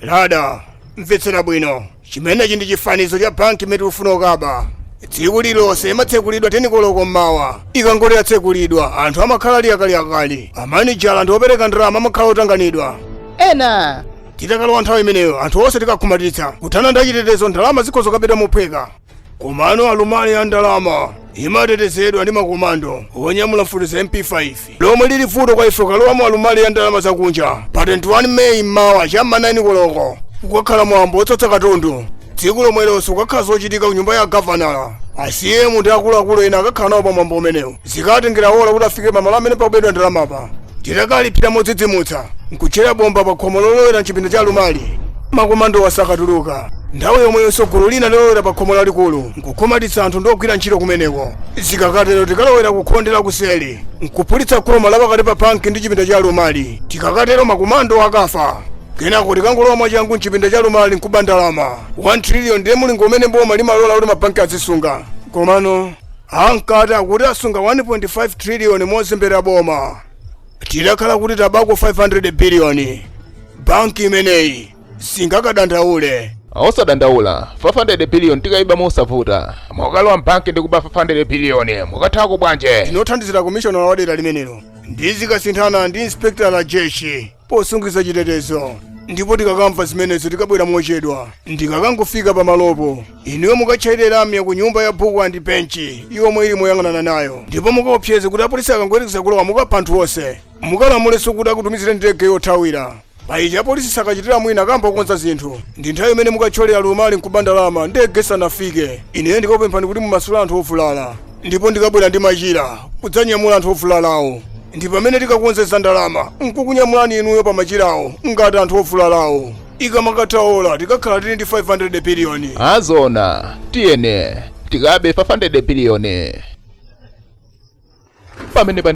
Lada, mvetsera bwino. Chimenechi ndi chifanizo cha banki imene ufuna kukaba. Tsiku lilonse imatsekulidwa 10 koloko mmawa. Ikangoti yatsekulidwa, anthu amakhala akali. Amanijala ndi opereka ndalama amakhala otanganidwa. Ena titakalowa nthawi imeneyo, anthu onse tikakhumatitsa kuthana ndi chitetezo ndalama zikhoza kapita mophweka. Komano alumali ya ndalama imatetezedwa ndi makomando onyamula mfundo za MP5 lomwe lili vuto kwa ife kalowamo alumali ya ndalama zakunja pa 21 Meyi mmawa cham'ma 9 koloko kukakhala mwambo otsotsa katundu. Tsiku lomwelonso kukakhala zochitika ku nyumba ya gavanala. Asiyemu ndi akuluakulu ena akakhala nawo pa mwambo umenewo. Zikatengera ola kuti afike pamalo amene pakubedwa ndalamapa. Titakaliphira modzidzimutsa nkuchera bomba pa khomo lolowera mchipinda cha alumali. Makomando wasakatuluka. Nthawi yomweyonso gulu lina lolowera pa khomo lalikulu nkukhomatitsa anthu ndi ogwira ntchito kumeneko. Zikakatero tikalowera kukhondera kuseli nkuphulitsa khoma lapakati pa banki ndi chipinda cha alumali. Tikakatero makomando akafa. Kenako tikangolowa mwachangu mchipinda cha alumali nkuba ndalama 1 trillion ndiye mulingo umene boma limalola kuti mabanki azisunga. Komano ankati akuti asunga 1.5 trillion mozembera boma. Tidakhala kuti tabako 500 billion. Banki imeneyi singakadandaule. Osadandaula 500 billion tikaiba mosavuta. Mukalowa mbanki ndikuba 500 billion mukathako bwanje. Tinothandizira commissioner wa dera limenelo ndizikasinthana ndi inspector la jeshi posungiza chitetezo. Ndipo tikakamva zimenezo tikabwera mochedwa. Ndikakangofika pamalopo inuyo mukatchaitira amya ku nyumba ya buku andi benchi yomwe ili moyang'anana nayo. Ndipo mukaopseze kuti apolisi akangwerekeza kulowa mukapha anthu onse. Mukalamulenso kuti akutumizire ndege yothawira. Paija apolisi sakachitira mwina akamba kukonza zinthu. Ndi nthawi imene mukatcholera alumali nkuba ndalama ndege sanafike. Ine ndikupemphani kuti mumasula anthu ovulala. Ndipo ndikabwera ndi machira kudzanyamula anthu ovulalawo. Ndi pamene tikakukonzeza ndalama nkukunyamulani inuyo pa machirawo ngati anthu ovulalawo. Ikamakathaola tikakhala tili ndi 500 billion. Azona tiyene tikabe 500 billion. Pamene